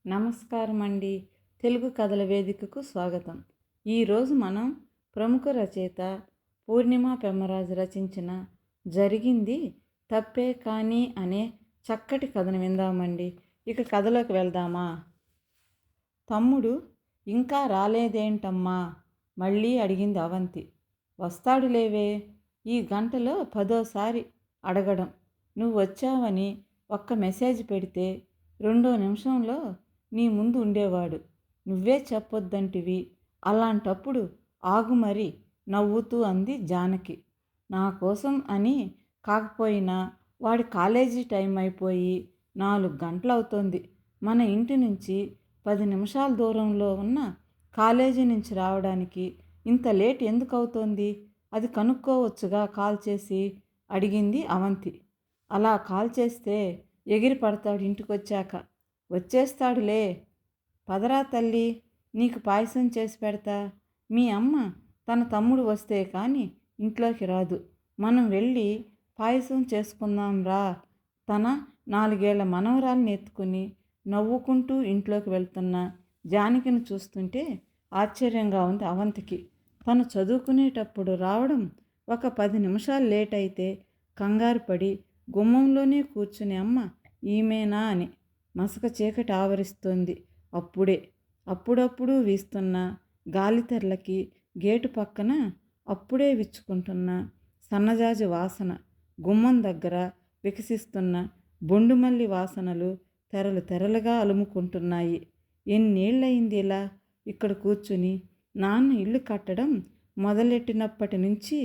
నమస్కారం అండి. తెలుగు కథల వేదికకు స్వాగతం. ఈరోజు మనం ప్రముఖ రచయిత పూర్ణిమ పెమ్మరాజు రచించిన జరిగింది తప్పే కానీ అనే చక్కటి కథను విందామండి. ఇక కథలోకి వెళ్దామా? తమ్ముడు ఇంకా రాలేదేంటమ్మా? మళ్ళీ అడిగింది అవంతి. వస్తాడు లేవే, ఈ గంటలో 10వ అడగడం. నువ్వు వచ్చావని ఒక్క మెసేజ్ పెడితే 2వ నిమిషంలో నీ ముందు ఉండేవాడు. నువ్వే చెప్పొద్దంటివి. అలాంటప్పుడు ఆగు మరి, నవ్వుతూ అంది జానకి. నా కోసం అని కాకపోయినా వాడి కాలేజీ టైం అయిపోయి 4 గంటలవుతోంది. మన ఇంటి నుంచి 10 నిమిషాల దూరంలో ఉన్న కాలేజీ నుంచి రావడానికి ఇంత లేట్ ఎందుకు అవుతోంది? అది కనుక్కోవచ్చుగా కాల్ చేసి, అడిగింది అవంతి. అలా కాల్ చేస్తే ఎగిరి పడతాడు ఇంటికొచ్చాక. వచ్చేస్తాడులే. పదరా తల్లి, నీకు పాయసం చేసి పెడతా. మీ అమ్మ తన తమ్ముడు వస్తే కానీ ఇంట్లోకి రాదు. మనం వెళ్ళి పాయసం చేసుకుందాం రా. తన 4 ఏళ్ల మనవరాల్ని ఎత్తుకుని నవ్వుకుంటూ ఇంట్లోకి వెళ్తున్న జానకిని చూస్తుంటే ఆశ్చర్యంగా ఉంది అవంతికి. తను చదువుకునేటప్పుడు రావడం ఒక 10 నిమిషాలు లేట్ అయితే కంగారు పడి గుమ్మంలోనే కూర్చునే అమ్మ ఈమెనా అని మసక చీకటి ఆవరిస్తోంది. అప్పుడప్పుడు వీస్తున్న గాలితెరలకి గేటు పక్కన అప్పుడే విచ్చుకుంటున్న సన్నజాజి వాసన, గుమ్మం దగ్గర వికసిస్తున్న బొండుమల్లి వాసనలు తెరలుగా అలుముకుంటున్నాయి. ఎన్నేళ్ళయింది ఇలా ఇక్కడ కూర్చుని? నాన్న ఇల్లు కట్టడం మొదలెట్టినప్పటి నుంచి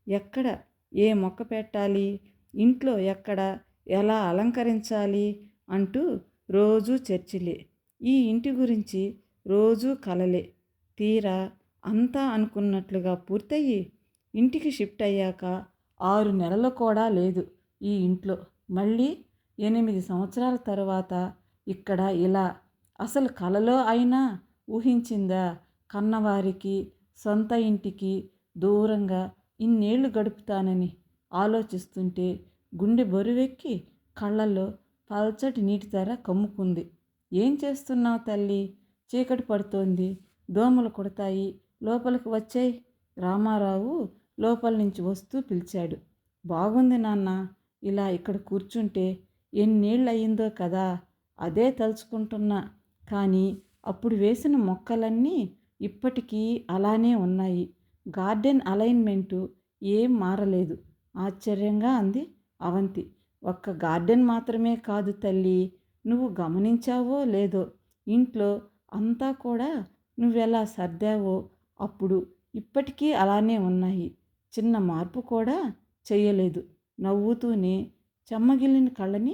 ఎక్కడ ఏ మొక్క పెట్టాలి, ఇంట్లో ఎక్కడ ఎలా అలంకరించాలి అంటూ రోజూ చర్చిలే. ఈ ఇంటి గురించి రోజూ కలలే. తీరా అంతా అనుకున్నట్లుగా పూర్తయి ఇంటికి షిఫ్ట్ అయ్యాక 6 నెలలు కూడా లేదు ఈ ఇంట్లో. మళ్ళీ 8 సంవత్సరాల తర్వాత ఇక్కడ ఇలా. అసలు కలలో అయినా ఊహించిందా కన్నవారికి, సొంత ఇంటికి దూరంగా ఇన్నేళ్లు గడుపుతానని? ఆలోచిస్తుంటే గుండె బరువెక్కి కళ్ళల్లో పల్చటి నీటి తెర కమ్ముకుంది. ఏం చేస్తున్నావు తల్లి? చీకటి పడుతోంది, దోమలు కొడతాయి, లోపలికి వచ్చేయ్. రామారావు లోపల నుంచి వస్తూ పిలిచాడు. బాగుంది నాన్న, ఇలా ఇక్కడ కూర్చుంటే. ఎన్నేళ్ళయిందో కదా, అదే తలుచుకుంటున్నా. కానీ అప్పుడు వేసిన మొక్కలన్నీ ఇప్పటికీ అలానే ఉన్నాయి. గార్డెన్ అలైన్మెంటు ఏం మారలేదు. ఆశ్చర్యంగా అంది అవంతి. ఒక్క గార్డెన్ మాత్రమే కాదు తల్లి, నువ్వు గమనించావో లేదో, ఇంట్లో అంతా కూడా నువ్వెలా సర్దావో అప్పుడు ఇప్పటికీ అలానే ఉన్నాయి. చిన్న మార్పు కూడా చెయ్యలేదు. నవ్వుతూనే చెమ్మగిల్లిన కళ్ళని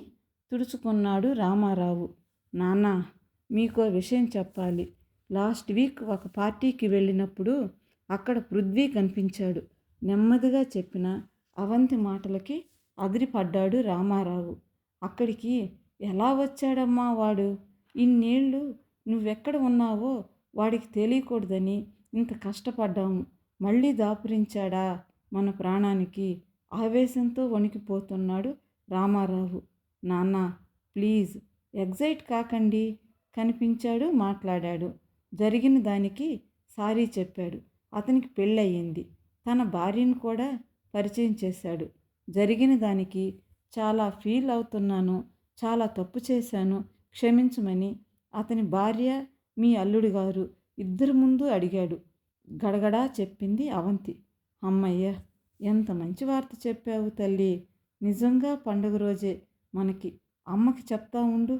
తుడుచుకున్నాడు రామారావు. నాన్న, మీకో విషయం చెప్పాలి. లాస్ట్ వీక్ ఒక పార్టీకి వెళ్ళినప్పుడు అక్కడ పృథ్వీ కనిపించాడు. నెమ్మదిగా చెప్పిన అవంతి మాటలకి అదిరిపడ్డాడు రామారావు. అక్కడికి ఎలా వచ్చాడమ్మా వాడు? ఇన్నేళ్ళు నువ్వెక్కడ ఉన్నావో వాడికి తెలియకూడదని ఇంత కష్టపడ్డాము. మళ్ళీ దాపురించాడా మన ప్రాణానికి? ఆవేశంతో వణికిపోతున్నాడు రామారావు. నాన్న, ప్లీజ్ ఎగ్జైట్ కాకండి. కనిపించాడు, మాట్లాడాడు. జరిగిన దానికి సారీ చెప్పాడు. అతనికి పెళ్ళయింది. తన భార్యను కూడా పరిచయం చేశాడు. జరిగిన దానికి చాలా ఫీల్ అవుతున్నాను, చాలా తప్పు చేశాను, క్షమించమని అతని భార్య, మీ అల్లుడు గారు ఇద్దరి ముందు అడిగాడు. గడగడా చెప్పింది అవంతి. అమ్మయ్య, ఎంత మంచి వార్త చెప్పావు తల్లి. నిజంగా పండుగ రోజే మనకి. అమ్మకి చెప్తా ఉండు.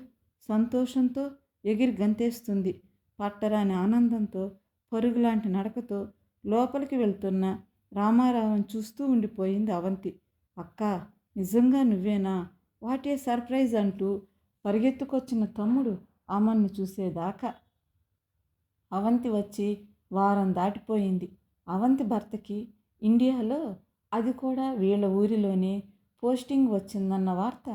సంతోషంతో ఎగిరి గంతేస్తుంది. పట్టరాని ఆనందంతో పరుగులాంటి నడకతో లోపలికి వెళ్తున్న రామారావుని చూస్తూ ఉండిపోయింది అవంతి. అక్కా, నిజంగా నువ్వేనా? వాట్ ఏ సర్ప్రైజ్ అంటూ పరిగెత్తుకొచ్చిన తమ్ముడు అమ్మను చూసేదాకా అవంతి వచ్చి వారం దాటిపోయింది. అవంతి భర్తకి ఇండియాలో, అది కూడా వీళ్ళ ఊరిలోనే పోస్టింగ్ వచ్చిందన్న వార్త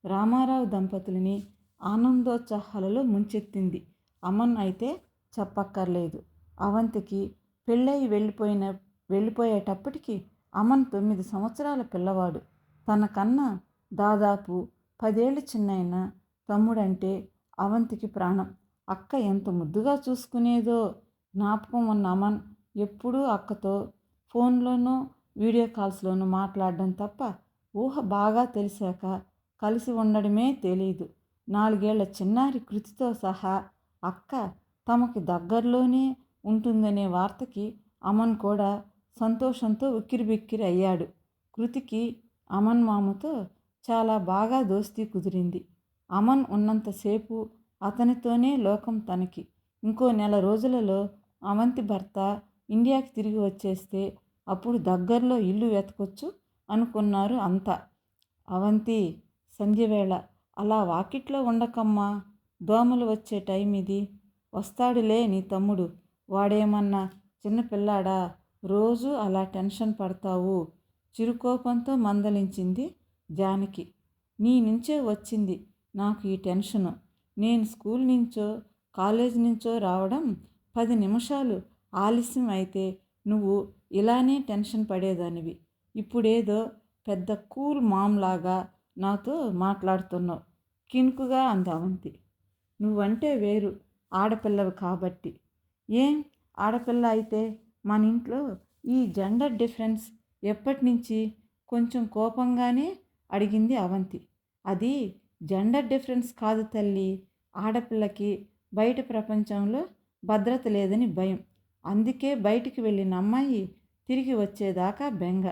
రామారావు దంపతులని ఆనందోత్సాహాలలో ముంచెత్తింది. అమన్ అయితే చెప్పక్కర్లేదు. అవంతికి పెళ్ళయి వెళ్ళిపోయేటప్పటికి అమన్ 9 సంవత్సరాల పిల్లవాడు. తనకన్నా దాదాపు 10 ఏళ్ళు చిన్నైన తమ్ముడంటే అవంతికి ప్రాణం. అక్క ఎంత ముద్దుగా చూసుకునేదో. జ్ఞాపకం ఉన్న అమన్ ఎప్పుడూ అక్కతో ఫోన్లోనూ వీడియో కాల్స్లోనూ మాట్లాడడం తప్ప ఊహ బాగా తెలిసాక కలిసి ఉండడమే తెలీదు. 4 ఏళ్ల చిన్నారి కృతితో సహా అక్క తమకి దగ్గరలోనే ఉంటుందనే వార్తకి అమన్ కూడా సంతోషంతో ఉక్కిరిబిక్కిరి అయ్యాడు. కృతికి అమన్ మామతో చాలా బాగా దోస్తీ కుదిరింది. అమన్ ఉన్నంతసేపు అతనితోనే లోకం తనకి. ఇంకో నెల రోజులలో అవంతి భర్త ఇండియాకి తిరిగి వచ్చేస్తే అప్పుడు దగ్గరలో ఇల్లు వెతకొచ్చు అనుకున్నారు అంతా. అవంతి, సంధ్యవేళ అలా వాకిట్లో ఉండకమ్మా, దోమలు వచ్చే టైం ఇది. వస్తాడులే నీ తమ్ముడు, వాడేమన్నా చిన్నపిల్లాడా, రోజు అలా టెన్షన్ పడతావు చిరుకోపంతో మందలించింది జానకి. నీ నుంచే వచ్చింది నాకు ఈ టెన్షను. నేను స్కూల్ నుంచో కాలేజ్ నుంచో రావడం 10 నిమిషాలు ఆలస్యం అయితే నువ్వు ఇలానే టెన్షన్ పడేదానివి. ఇప్పుడేదో పెద్ద కూల్ మామ్లాగా నాతో మాట్లాడుతున్నావు కినుకుగా అంది అవంతి. నువ్వంటే వేరు, ఆడపిల్లవి కాబట్టి. ఏం ఆడపిల్ల అయితే మన ఇంట్లో ఈ జెండర్ డిఫరెన్స్ ఎప్పటినుంచి? కొంచెం కోపంగానే అడిగింది అవంతి. అది జెండర్ డిఫరెన్స్ కాదు తల్లి, ఆడపిల్లకి బయట ప్రపంచంలో భద్రత లేదని భయం. అందుకే బయటికి వెళ్ళిన అమ్మాయి తిరిగి వచ్చేదాకా బెంగ.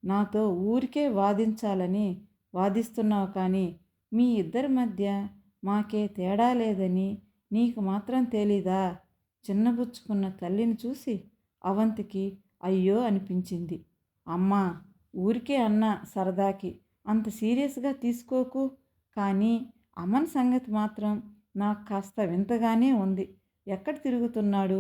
నాతో ఊరికే వాదించాలని వాదిస్తున్నావు కానీ మీ ఇద్దరి మధ్య మాకే తేడా లేదని నీకు మాత్రం తెలీదా? చిన్నబుచ్చుకున్న తల్లిని చూసి అవంతికి అయ్యో అనిపించింది. అమ్మా, ఊరికే అన్నా సరదాకి, అంత సీరియస్గా తీసుకోకు. కానీ అమన్ సంగతి మాత్రం నాకు కాస్త వింతగానే ఉంది. ఎక్కడ తిరుగుతున్నాడు?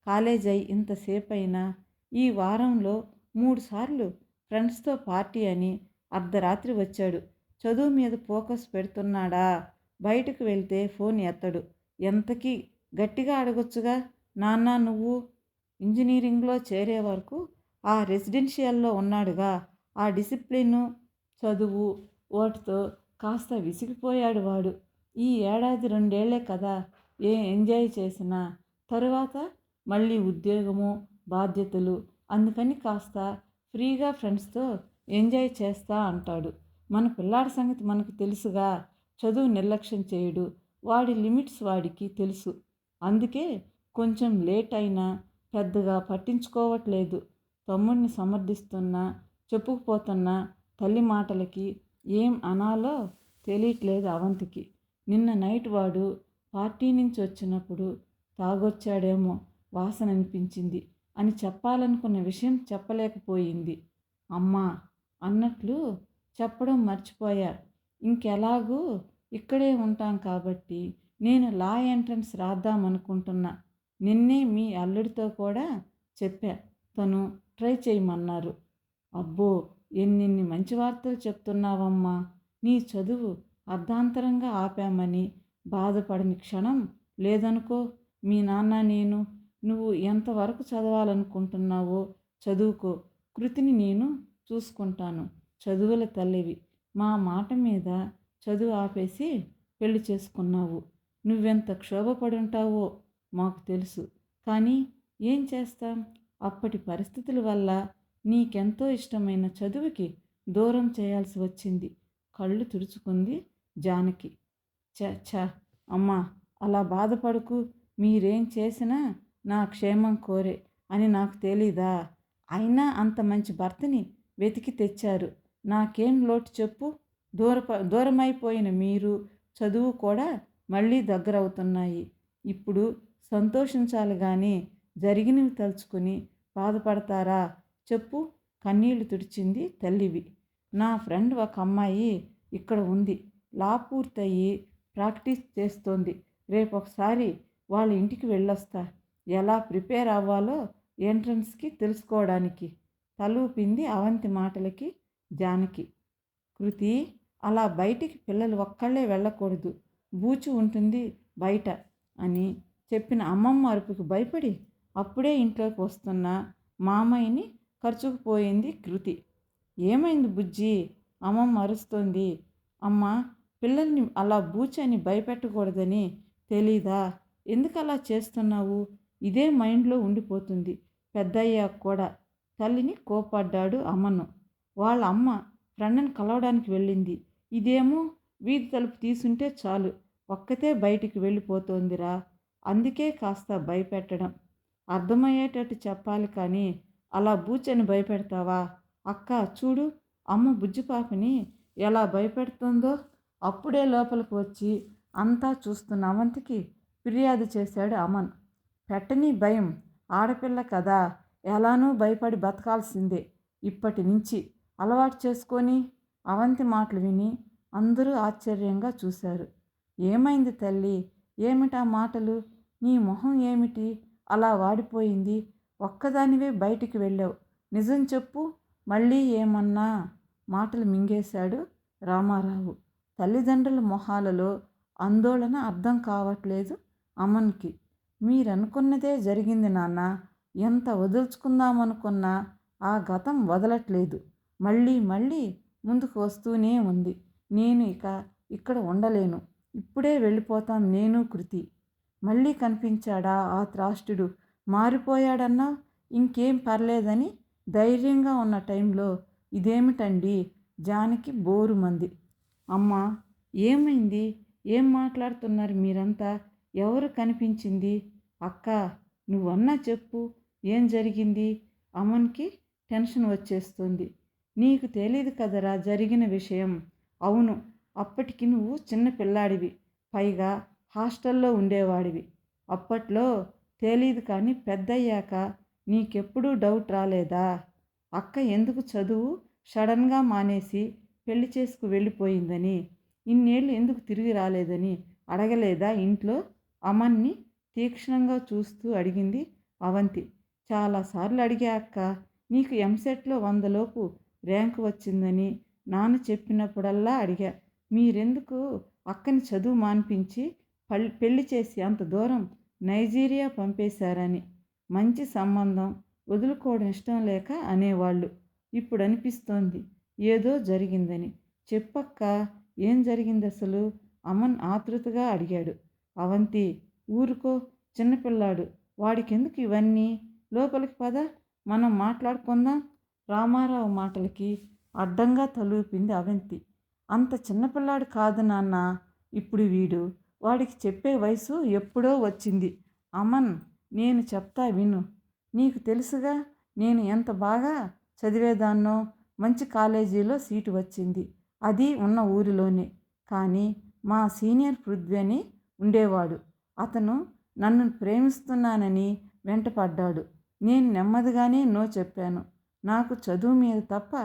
కాలేజ్ అయి ఇంతసేపైనా ఈ వారంలో 3 సార్లు ఫ్రెండ్స్తో పార్టీ అని అర్ధరాత్రి వచ్చాడు. చదువు మీద ఫోకస్ పెడుతున్నాడా? బయటకు వెళ్తే ఫోన్ ఎత్తడు. ఎంతకీ గట్టిగా అడగొచ్చుగా, నాన్న నువ్వు ఇంజనీరింగ్లో చేరే వరకు ఆ రెసిడెన్షియల్లో ఉన్నాడుగా. ఆ డిసిప్లిను, చదువు వాటితో కాస్త విసిగిపోయాడు వాడు. ఈ ఏడాది 2 ఏళ్లే కదా ఎంజాయ్ చేసినా, తరువాత మళ్ళీ ఉద్యోగము, బాధ్యతలు, అందుకని కాస్త ఫ్రీగా ఫ్రెండ్స్తో ఎంజాయ్ చేస్తా అంటాడు. మన పిల్లాడి సంగతి మనకు తెలుసుగా, చదువు నిర్లక్ష్యం చేయడు. వాడి లిమిట్స్ వాడికి తెలుసు. అందుకే కొంచెం లేట్ అయినా పెద్దగా పట్టించుకోవట్లేదు. తమ్ముడిని సమర్థిస్తున్నా, చెప్పుకుపోతున్నా తల్లి మాటలకి ఏం అనాలో తెలియట్లేదు అవంతికి. నిన్న నైట్ వాడు పార్టీ నుంచి వచ్చినప్పుడు తాగొచ్చాడేమో, వాసన అనిపించింది అని చెప్పాలనుకున్న విషయం చెప్పలేకపోయింది. అమ్మా అన్నట్లు చెప్పడం మర్చిపోయా. ఇంకెలాగూ ఇక్కడే ఉంటాం కాబట్టి నేను లా ఎంట్రన్స్ రాద్దామనుకుంటున్నా. నిన్నే మీ అల్లుడితో కూడా చెప్పా, తను ట్రై చేయమన్నారు. అబ్బో, ఎన్నెన్ని మంచి వార్తలు చెప్తున్నావమ్మా. నీ చదువు అర్ధాంతరంగా ఆపామని బాధపడని క్షణం లేదనుకో. మీ నాన్న నేను, నువ్వు ఎంతవరకు చదవాలనుకుంటున్నావో చదువుకో. కృతిని నేను చూసుకుంటాను. చదువుల తల్లివి. మా మాట మీద చదువు ఆపేసి పెళ్లి చేసుకున్నావు. నువ్వెంత క్షోభపడుంటావో మాకు తెలుసు. కానీ ఏం చేస్తాం, అప్పటి పరిస్థితుల వల్ల నీకెంతో ఇష్టమైన చదువుకి దూరం చేయాల్సి వచ్చింది. కళ్ళు తుడుచుకుంది జానకి. చ అమ్మా, అలా బాధపడకు. మీరేం చేసినా నా క్షేమం కోరే అని నాకు తెలీదా? అయినా అంత మంచి భర్తని వెతికి తెచ్చారు. నాకేం లోటు చెప్పు? దూరమైపోయిన మీరు, చదువు కూడా మళ్ళీ దగ్గరవుతున్నాయి. ఇప్పుడు సంతోషించాలి కానీ జరిగినవి తలుచుకుని బాధపడతారా చెప్పు? కన్నీళ్లు తుడిచింది తల్లివి. నా ఫ్రెండ్ ఒక అమ్మాయి ఇక్కడ ఉంది. లా పూర్తయి ప్రాక్టీస్ చేస్తోంది. రేపు ఒకసారి వాళ్ళ ఇంటికి వెళ్ళొస్తా. ఎలా ప్రిపేర్ అవ్వాలో ఎంట్రన్స్కి తెలుసుకోవడానికి. తలూపింది అవంతి మాటలకి జానకి. కృతి, అలా బయటికి పిల్లలు ఒక్కళ్ళే వెళ్ళకూడదు, బూచు ఉంటుంది బయట అని చెప్పిన అమ్మమ్మ అరుపుకి భయపడి అప్పుడే ఇంట్లోకి వస్తున్న మామయ్యని ఖర్చుకుపోయింది కృతి. ఏమైంది బుజ్జి? అమ్మమ్మ అరుస్తోంది. అమ్మ, పిల్లల్ని అలా బూచని భయపెట్టకూడదని తెలీదా? ఎందుకలా చేస్తున్నావు? ఇదే మైండ్లో ఉండిపోతుంది పెద్దయ్యాక కూడా. తల్లిని కోపడ్డాడు అమను. వాళ్ళ అమ్మ ఫ్రెండ్ని కలవడానికి వెళ్ళింది. ఇదేమో వీధి తలుపు తీసుంటే చాలు ఒక్కతే బయటికి వెళ్ళిపోతోందిరా. అందుకే కాస్త భయపెట్టడం. అర్థమయ్యేటట్టు చెప్పాలి కానీ అలా బూచని భయపెడతావా? అక్క చూడు, అమ్మ బుజ్జిపాపని ఎలా భయపెడుతుందో. అప్పుడే లోపలికి వచ్చి అంతా చూస్తున్న అవంతికి ఫిర్యాదు చేశాడు అమన్. పెట్టని భయం, ఆడపిల్ల కదా, ఎలానూ భయపడి బతకాల్సిందే ఇప్పటి నుంచి అలవాటు చేసుకొని. అవంతి మాటలు విని అందరూ ఆశ్చర్యంగా చూశారు. ఏమైంది తల్లి? ఏమిటా మాటలు? నీ మొహం ఏమిటి అలా వాడిపోయింది? ఒక్కదానివే బయటికి వెళ్ళావు, నిజం చెప్పు. మళ్ళీ ఏమన్నా? మాటలు మింగేశాడు రామారావు. తల్లిదండ్రుల మొహాలలో ఆందోళన అర్థం కావట్లేదు అమన్కి. మీరనుకున్నదే జరిగింది నాన్న. ఎంత వదులుచుకుందామనుకున్నా ఆ గతం వదలట్లేదు. మళ్ళీ మళ్ళీ ముందుకు వస్తూనే ఉంది. నేను ఇక్కడ ఉండలేను. ఇప్పుడే వెళ్ళిపోతాం నేను కృతి. మళ్ళీ కనిపించాడా ఆ త్రాష్టుడు? మారిపోయాడన్నా ఇంకేం పర్లేదని ధైర్యంగా ఉన్న టైంలో ఇదేమిటండి? జానకి బోరుమంది. అమ్మా ఏమైంది? ఏం మాట్లాడుతున్నారు మీరంతా? ఎవరు కనిపించింది? అక్క నువ్వన్నా చెప్పు, ఏం జరిగింది? అమన్కి టెన్షన్ వచ్చేస్తుంది. నీకు తెలీదు కదరా జరిగిన విషయం. అవును, అప్పటికి నువ్వు చిన్న పిల్లాడివి, పైగా హాస్టల్లో ఉండేవాడివి. అప్పట్లో తెలీదు కానీ పెద్దయ్యాక నీకెప్పుడూ డౌట్ రాలేదా? అక్క ఎందుకు చదువు సడన్గా మానేసి పెళ్లి చేసుకు వెళ్ళిపోయిందని, ఇన్నేళ్ళు ఎందుకు తిరిగి రాలేదని అడగలేదా ఇంట్లో? అమన్ని తీక్షణంగా చూస్తూ అడిగింది అవంతి. చాలాసార్లు అడిగా అక్క. నీకు ఎంసెట్లో 100లోపు ర్యాంకు వచ్చిందని నాన్న చెప్పినప్పుడల్లా అడిగా. మీరెందుకు అక్కని చదువు మాన్పించి పెళ్లి చేసి అంత దూరం నైజీరియా పంపేశారని. మంచి సంబంధం వదులుకోవడం ఇష్టం లేక అనేవాళ్ళు. ఇప్పుడు అనిపిస్తోంది ఏదో జరిగిందని. చెప్పక్క, ఏం జరిగింది అసలు? అమన్ ఆతృతగా అడిగాడు. అవంతి ఊరుకో, చిన్నపిల్లాడు, వాడికెందుకు ఇవన్నీ? లోపలికి పద, మనం మాట్లాడుకుందాం. రామారావు మాటలకి అడ్డంగా తలూపింది అవంతి. అంత చిన్నపిల్లాడు కాదు నాన్న ఇప్పుడు వీడు. వాడికి చెప్పే వయసు ఎప్పుడో వచ్చింది. అమన్, నేను చెప్తా విను. నీకు తెలుసుగా నేను ఎంత బాగా చదివేదాన్నో. మంచి కాలేజీలో సీటు వచ్చింది, అది ఉన్న ఊరిలోనే. కానీ మా సీనియర్ పృథ్వీ అని ఉండేవాడు. అతను నన్ను ప్రేమిస్తున్నానని వెంటపడ్డాడు. నేను నెమ్మదిగానే నో చెప్పాను. నాకు చదువు మీద తప్ప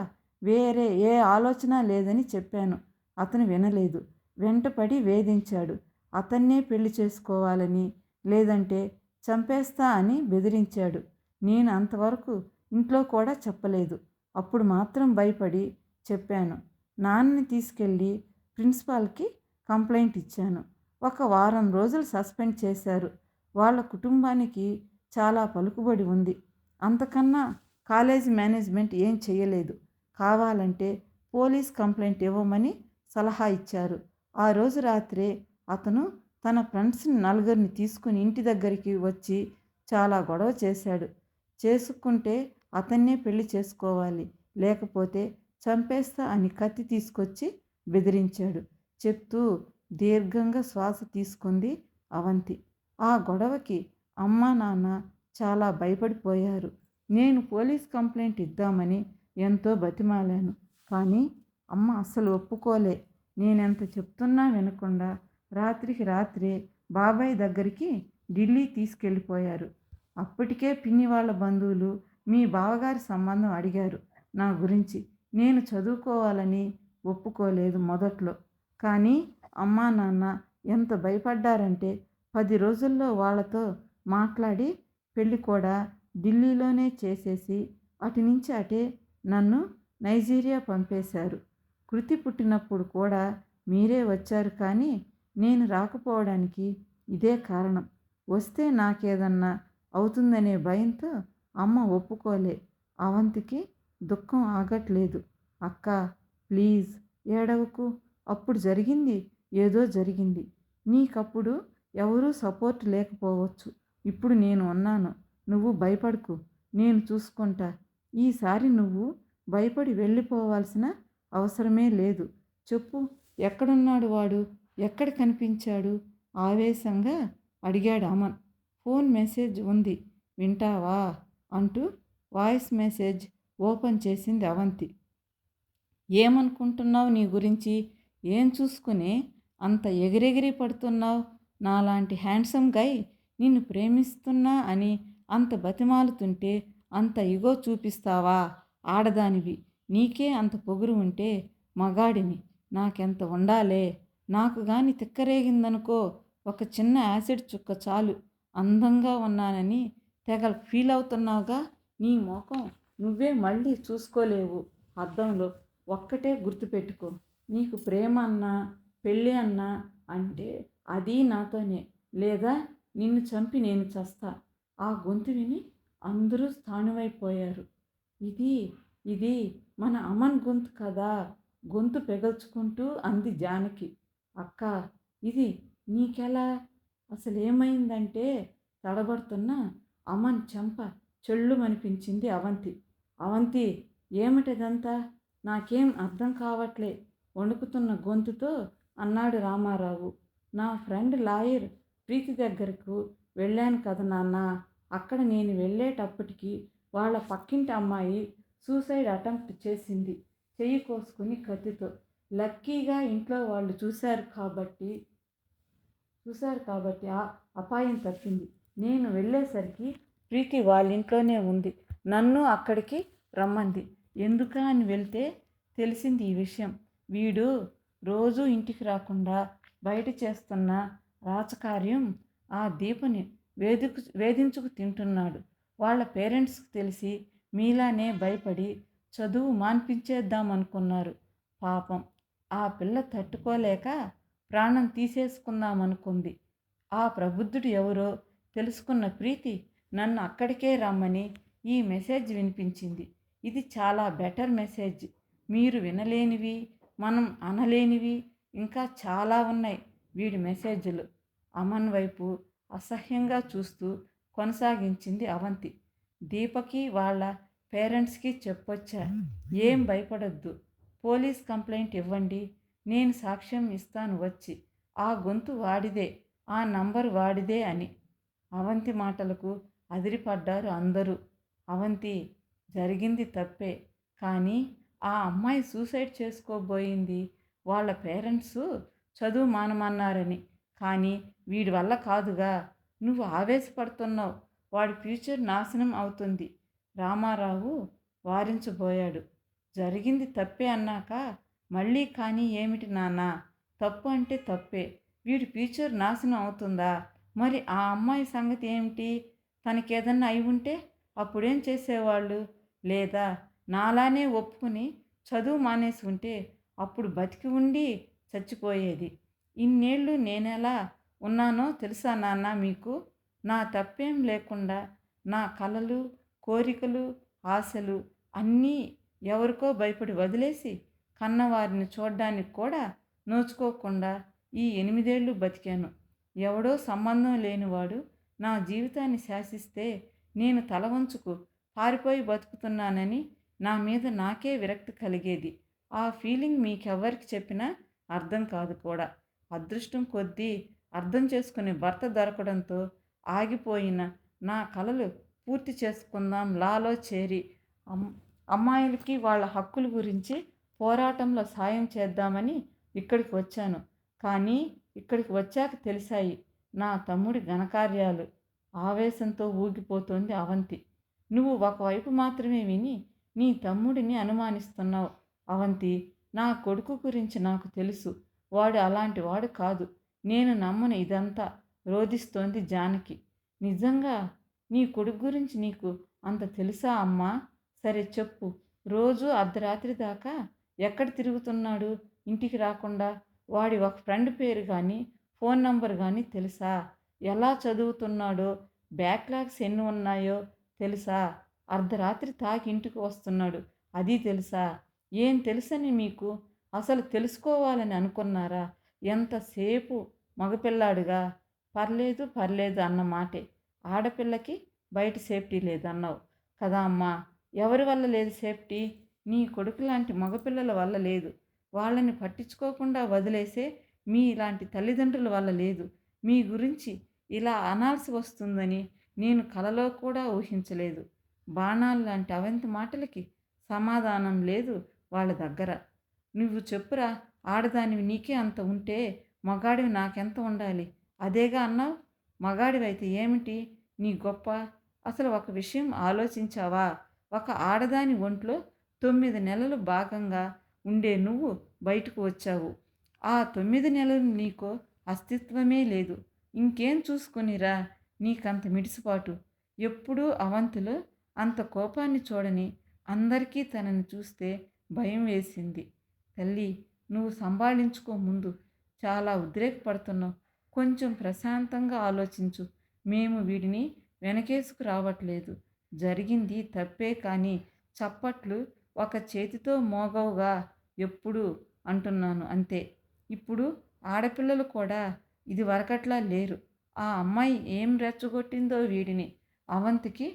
వేరే ఏ ఆలోచన లేదని చెప్పాను. అతను వినలేదు. వెంటపడి వేధించాడు. అతన్నే పెళ్లి చేసుకోవాలని, లేదంటే చంపేస్తా అని బెదిరించాడు. నేను అంతవరకు ఇంట్లో కూడా చెప్పలేదు. అప్పుడు మాత్రం భయపడి చెప్పాను. నాన్నని తీసుకెళ్ళి ప్రిన్సిపాల్కి కంప్లైంట్ ఇచ్చాను. 1 వారం రోజులు సస్పెండ్ చేశారు. వాళ్ళ కుటుంబానికి చాలా పలుకుబడి ఉంది. అంతకన్నా కాలేజీ మేనేజ్మెంట్ ఏం చేయలేదు. కావాలంటే పోలీస్ కంప్లైంట్ ఇవ్వమని సలహా ఇచ్చారు. ఆ రోజు రాత్రే అతను తన ఫ్రెండ్స్ని 4 తీసుకుని ఇంటి దగ్గరికి వచ్చి చాలా గొడవ చేశాడు. చేసుకుంటే అతన్నే పెళ్లి చేసుకోవాలి, లేకపోతే చంపేస్తా అని కత్తి తీసుకొచ్చి బెదిరించాడు. చెప్తూ దీర్ఘంగా శ్వాస తీసుకుంది అవంతి. ఆ గొడవకి అమ్మా నాన్న చాలా భయపడిపోయారు. నేను పోలీస్ కంప్లైంట్ ఇద్దామని ఎంతో బతిమాలాను, కానీ అమ్మ అస్సలు ఒప్పుకోలే. నేనెంత చెప్తున్నా వినకుండా రాత్రికి రాత్రే బాబాయ్ దగ్గరికి ఢిల్లీ తీసుకెళ్ళిపోయారు. అప్పటికే పిన్ని వాళ్ళ బంధువులు మీ బావగారి సంబంధం అడిగారు నా గురించి. నేను చదువుకోవాలని ఒప్పుకోలేదు మొదట్లో. కానీ అమ్మా నాన్న ఎంత భయపడ్డారంటే 10 రోజుల్లో వాళ్ళతో మాట్లాడి పెళ్ళి కూడా ఢిల్లీలోనే చేసేసి అటు నుంచి అటే నన్ను నైజీరియా పంపేశారు. కృతి పుట్టినప్పుడు కూడా మీరే వచ్చారు, కానీ నేను రాకపోవడానికి ఇదే కారణం. వస్తే నాకేదన్నా అవుతుందనే భయంతో అమ్మ ఒప్పుకోలే. అవంతికి దుఃఖం ఆగట్లేదు. అక్క ప్లీజ్ ఏడవకు. అప్పుడు జరిగింది ఏదో జరిగింది. నీకప్పుడు ఎవరూ సపోర్ట్ లేకపోవచ్చు. ఇప్పుడు నేను ఉన్నాను. నువ్వు భయపడకు. నేను చూసుకుంటా. ఈసారి నువ్వు భయపడి వెళ్ళిపోవాల్సిన అవసరమే లేదు. చెప్పు, ఎక్కడున్నాడు వాడు? ఎక్కడ కనిపించాడు? ఆవేశంగా అడిగాడు అమన్. ఫోన్ మెసేజ్ ఉంది, వింటావా అంటూ వాయిస్ మెసేజ్ ఓపెన్ చేసింది అవంతి. ఏమనుకుంటున్నావు నీ గురించి? ఏం చూసుకుని అంత ఎగిరెగిరి పడుతున్నావు? నాలాంటి హ్యాండ్సమ్ గై నిన్ను ప్రేమిస్తున్నా అని అంత బతిమాలుతుంటే అంత ఇగో చూపిస్తావా? ఆడదానివి, నీకే అంత పొగురు ఉంటే మగాడిని నాకెంత ఉండాలే. నాకు గాని తిక్కరేగిందనుకో, ఒక చిన్న యాసిడ్ చుక్క చాలు అందంగా ఉన్నానని తెగ ఫీల్ అవుతున్నావుగా. నీ ముఖం నువ్వే మళ్ళీ చూసుకోలేవు అద్దంలో. ఒక్కటే గుర్తుపెట్టుకో, నీకు ప్రేమ అన్నా పెళ్ళి అన్నా అంటే అది నాతోనే, లేదా నిన్ను చంపి నేను చస్తా. ఆ గొంతు విని అందరూ స్థాణువైపోయారు. ఇది ఇది మన అమన్ గొంతు కదా. గొంతు పెగల్చుకుంటూ అంది జానకి. అక్క, ఇది నీకెలా? అసలేమైందంటే తడబడుతున్న అమన్ చెంప చెళ్ళుమనిపించింది అవంతి. అవంతి, ఏమిటిదంతా? నాకేం అర్థం కావట్లే వణుకుతున్న గొంతుతో అన్నాడు రామారావు. నా ఫ్రెండ్ లాయర్ ప్రీతి దగ్గరకు వెళ్ళాను కదా నాన్న. అక్కడ నేను వెళ్ళేటప్పటికి వాళ్ళ పక్కింటి అమ్మాయి సూసైడ్ అటెంప్ట్ చేసింది, చెయ్యి కోసుకుని కత్తితో. లక్కీగా ఇంట్లో వాళ్ళు చూశారు కాబట్టి ఆ అపాయం తప్పింది. నేను వెళ్ళేసరికి ప్రీతి వాళ్ళ ఇంట్లోనే ఉంది. నన్ను అక్కడికి రమ్మంది. ఎందుకా అని వెళ్తే తెలిసింది ఈ విషయం. వీడు రోజూ ఇంటికి రాకుండా బయట చేస్తున్న రాచకార్యం ఆ దీపని వేధించుకు తింటున్నాడు. వాళ్ళ పేరెంట్స్కి తెలిసి మీలానే భయపడి చదువు మాన్పించేద్దామనుకున్నారు. పాపం ఆ పిల్ల తట్టుకోలేక ప్రాణం తీసేసుకుందామనుకుంది. ఆ ప్రబుద్ధుడు ఎవరో తెలుసుకున్న ప్రీతి నన్ను అక్కడికే రమ్మని ఈ మెసేజ్ వినిపించింది. ఇది చాలా బెటర్ మెసేజ్. మీరు వినలేనివి, మనం అనలేనివి ఇంకా చాలా ఉన్నాయి వీడి మెసేజ్లు. అమన్ వైపు అసహ్యంగా చూస్తూ కొనసాగించింది అవంతి. దీపకి వాళ్ళ పేరెంట్స్కి చెప్పొచ్చా? ఏం భయపడొద్దు. పోలీస్ కంప్లైంట్ ఇవ్వండి. నేను సాక్ష్యం ఇస్తాను వచ్చి. ఆ గొంతు వాడిదే, ఆ నంబర్ వాడిదే అని. అవంతి మాటలకు అదిరిపడ్డారు అందరూ. అవంతి, జరిగింది తప్పే, కానీ ఆ అమ్మాయి సూసైడ్ చేసుకోబోయింది వాళ్ళ పేరెంట్స్ చదువు మానమన్నారని. కానీ వీడి వల్ల కాదుగా. నువ్వు ఆవేశపడుతున్నావు. వాడి ఫ్యూచర్ నాశనం అవుతుంది. రామారావు వారించబోయాడు. జరిగింది తప్పే అన్నాక మళ్ళీ కానీ ఏమిటి నాన్న? తప్పు అంటే తప్పే. వీడి ఫ్యూచర్ నాశనం అవుతుందా? మరి ఆ అమ్మాయి సంగతి ఏమిటి? తనకేదన్నా అయి ఉంటే అప్పుడేం చేసేవాళ్ళు? లేదా నాలానే ఒప్పుకుని చదువు మానేసి ఉంటే అప్పుడు బతికి ఉండి చచ్చిపోయేది. ఇన్నేళ్ళు నేనెలా ఉన్నానో తెలుసా నాన్న మీకు? నా తప్పేం లేకుండా నా కలలు, కోరికలు, ఆశలు అన్నీ ఎవరికో భయపడి వదిలేసి కన్నవారిని చూడ్డానికి కూడా నోచుకోకుండా ఈ 8 ఏళ్ళు బతికాను. ఎవడో సంబంధం లేనివాడు నా జీవితాన్ని శాసిస్తే నేను తల వంచుకు పారిపోయి బతుకుతున్నానని నా మీద నాకే విరక్తి కలిగేది. ఆ ఫీలింగ్ మీకెవ్వరికి చెప్పినా అర్థం కాదు కూడా. అదృష్టం కొద్దీ అర్థం చేసుకునే భర్త దొరకడంతో ఆగిపోయిన నా కలలు పూర్తి చేసుకుందాం లాలో చేరి అమ్మాయిలకి వాళ్ళ హక్కుల గురించి పోరాటంలో సాయం చేద్దామని ఇక్కడికి వచ్చాను. కానీ ఇక్కడికి వచ్చాక తెలిసాయి నా తమ్ముడి ఘనకార్యాలు. ఆవేశంతో ఊగిపోతోంది అవంతి. నువ్వు ఒకవైపు మాత్రమే విని నీ తమ్ముడిని అనుమానిస్తున్నావు అవంతి. నా కొడుకు గురించి నాకు తెలుసు. వాడు అలాంటి వాడు కాదు. నేను నమ్మను ఇదంతా, రోధిస్తోంది జానకి. నిజంగా నీ కొడుకు గురించి నీకు అంత తెలుసా అమ్మా? సరే చెప్పు. రోజు అర్ధరాత్రి దాకా ఎక్కడ తిరుగుతున్నాడు ఇంటికి రాకుండా? వాడి ఒక ఫ్రెండ్ పేరు కానీ ఫోన్ నంబర్ కానీ తెలుసా? ఎలా చదువుతున్నాడో, బ్యాక్లాగ్స్ ఎన్ని ఉన్నాయో తెలుసా? అర్ధరాత్రి తాకి ఇంటికి వస్తున్నాడు, అది తెలుసా? ఏం తెలుసని మీకు అసలు తెలుసుకోవాలని అనుకున్నారా? ఎంతసేపు మగపిల్లాడుగా పర్లేదు పర్లేదు అన్న మాటే. ఆడపిల్లకి బయట సేఫ్టీ లేదన్నావు కదా అమ్మా. ఎవరి వల్ల లేదు సేఫ్టీ? నీ కొడుకు లాంటి మగపిల్లల వల్ల లేదు. వాళ్ళని పట్టించుకోకుండా వదిలేసే మీ ఇలాంటి తల్లిదండ్రుల వల్ల లేదు. మీ గురించి ఇలా అనాల్సి వస్తుందని నేను కలలో కూడా ఊహించలేదు. బాణాలు లాంటి అవంతి మాటలకి సమాధానం లేదు వాళ్ళ దగ్గర. నువ్వు చెప్పురా, ఆడదానివి నీకే అంత ఉంటే మగాడివి నాకెంత ఉండాలి? అదేగా అన్నావు. మగాడివైతే ఏమిటి నీ గొప్ప? అసలు ఒక విషయం ఆలోచించావా? ఒక ఆడదాని ఒంట్లో 9 నెలలు భాగంగా ఉండే నువ్వు బయటకు వచ్చావు. ఆ 9 నెలలు నీకో అస్తిత్వమే లేదు. ఇంకేం చూసుకునిరా నీకంత మిడిసిపాటు? ఎప్పుడూ అవంతిలో అంత కోపాన్ని చూడని అందరికీ తనని చూస్తే భయం వేసింది. తల్లి, నువ్వు సంభాళించుకో ముందు. చాలా ఉద్రేకపడుతున్నావు. కొంచెం ప్రశాంతంగా ఆలోచించు. మేము వీడిని వెనకేసుకు రావట్లేదు. జరిగింది తప్పే కానీ చప్పట్లు ఒక చేతితో మోగవుగా ఎప్పుడు అంటున్నాను అంతే. ఇప్పుడు ఆడపిల్లలు కూడా ఇది వరకట్లా లేరు. ఆ అమ్మాయి ఏం రెచ్చగొట్టిందో వీడిని. అవంతికి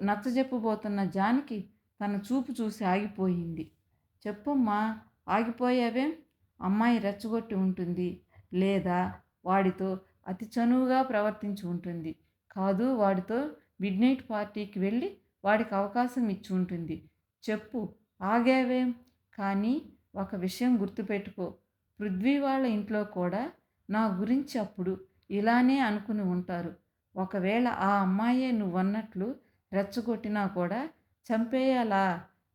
నచ్చజెప్పబోతున్న జానకి తన చూపు చూసి ఆగిపోయింది. చెప్పమ్మా, ఆగిపోయావేం? అమ్మాయి రెచ్చగొట్టి ఉంటుంది, లేదా వాడితో అతి చనువుగా ప్రవర్తించి ఉంటుంది. కాదు, వాడితో మిడ్ నైట్ పార్టీకి వెళ్ళి వాడికి అవకాశం ఇచ్చి ఉంటుంది. చెప్పు, ఆగావేం? కానీ ఒక విషయం గుర్తుపెట్టుకో. పృథ్వీ వాళ్ళ ఇంట్లో కూడా నా గురించి అప్పుడు ఇలానే అనుకుని ఉంటారు. ఒకవేళ ఆ అమ్మాయే నువ్వన్నట్లు రెచ్చగొట్టినా కూడా చంపేయాలా,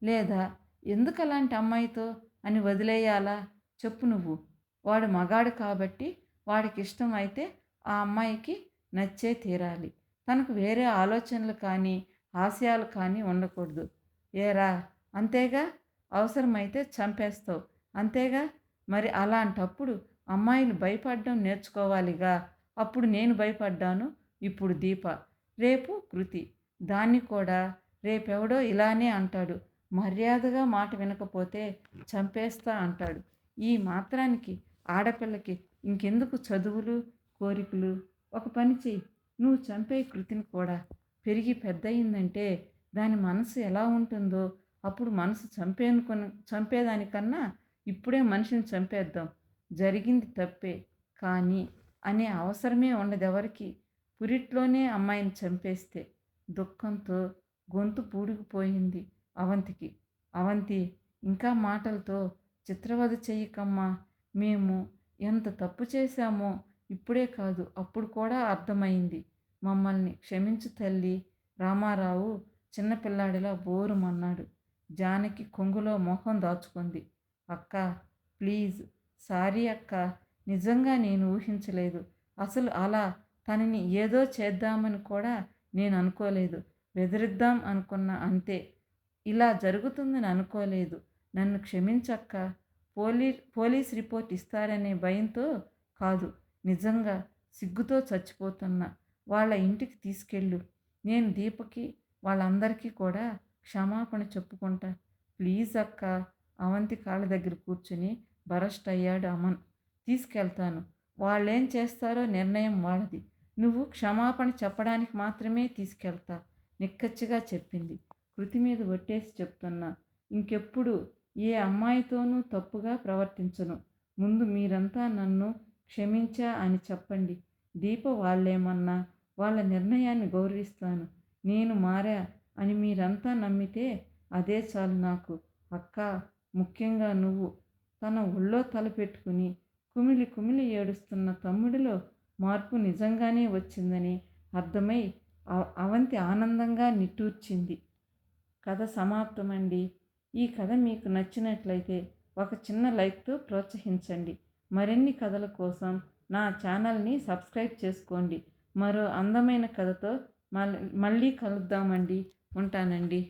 లేదా ఎందుకు అలాంటి అమ్మాయితో అని వదిలేయాలా? చెప్పు నువ్వు. వాడు మగాడు కాబట్టి వాడికి ఇష్టమైతే ఆ అమ్మాయికి నచ్చే తీరాలి. తనకు వేరే ఆలోచనలు కానీ ఆశయాలు కానీ ఉండకూడదు. ఏరా, అంతేగా? అవసరమైతే చంపేస్తావు, అంతేగా? మరి అలాంటప్పుడు అమ్మాయిలు భయపడడం నేర్చుకోవాలిగా. అప్పుడు నేను భయపడ్డాను, ఇప్పుడు దీప, రేపు కృతి. దాన్ని కూడా రేపెవడో ఇలానే అంటాడు. మర్యాదగా మాట వినకపోతే చంపేస్తా అంటాడు. ఈ మాత్రానికి ఆడపిల్లకి ఇంకెందుకు చదువులు, కోరికలు? ఒక పని చెయ్యి, నువ్వు చంపే కృతిని కూడా. పెరిగి పెద్దయిందంటే దాని మనసు ఎలా ఉంటుందో. అప్పుడు మనసు చంపేదానికన్నా ఇప్పుడే మనిషిని చంపేద్దాం. జరిగింది తప్పే కానీ అనే అవసరమే ఉండదెవరికి. పురిట్లోనే అమ్మాయిని చంపేస్తే. దుఃఖంతో గొంతు పూడుకుపోయింది అవంతికి. అవంతి, ఇంకా మాటలతో చిత్రవద చెయ్యకమ్మా. మేము ఎంత తప్పు చేశామో ఇప్పుడే కాదు అప్పుడు కూడా అర్థమైంది. మమ్మల్ని క్షమించు తల్లి. రామారావు చిన్నపిల్లాడిలా బోరుమన్నాడు. జానకి కొంగులో మొహం దాచుకుంది. అక్క, ప్లీజ్, సారీ అక్క. నిజంగా నేను ఊహించలేదు. అసలు అలా తనని ఏదో చేద్దామని కూడా నేను అనుకోలేదు. బెదిరిద్దాం అనుకున్నా అంతే. ఇలా జరుగుతుందని అనుకోలేదు. నన్ను క్షమించక్క. పోలీస్ రిపోర్ట్ ఇస్తారనే భయంతో కాదు, నిజంగా సిగ్గుతో చచ్చిపోతున్నా. వాళ్ళ ఇంటికి తీసుకెళ్ళు. నేను దీపకి వాళ్ళందరికీ కూడా క్షమాపణ చెప్పుకుంటా. ప్లీజ్ అక్క. అవంతి కాళ్ళ దగ్గర కూర్చుని బరస్ట్ అయ్యాడు అమన్. తీసుకెళ్తాను. వాళ్ళేం చేస్తారో నిర్ణయం వాళ్ళది. నువ్వు క్షమాపణ చెప్పడానికి మాత్రమే తీసుకెళ్తా, నిక్కచ్చిగా చెప్పింది. కృతి మీద ఒట్టేసి చెప్తున్నా, ఇంకెప్పుడు ఏ అమ్మాయితోనూ తప్పుగా ప్రవర్తించను. ముందు మీరంతా నన్ను క్షమించా అని చెప్పండి. దీప వాళ్ళేమన్నా వాళ్ళ నిర్ణయాన్ని గౌరవిస్తాను. నేను మారా అని మీరంతా నమ్మితే అదే చాలు నాకు. అక్క, ముఖ్యంగా నువ్వు. తన ఒళ్ళో తలపెట్టుకుని కుమిలి కుమిలి ఏడుస్తున్న తమ్ముడిలో మార్పు నిజంగానే వచ్చిందని అర్థమై అవంతి ఆనందంగా నిట్టూర్చింది. కథ సమాప్తమండి. ఈ కథ మీకు నచ్చినట్లయితే ఒక చిన్న లైక్తో ప్రోత్సహించండి. మరిన్ని కథల కోసం నా ఛానల్ని సబ్స్క్రైబ్ చేసుకోండి. మరో అందమైన కథతో మళ్ళీ కలుద్దామండి. ఉంటానండి.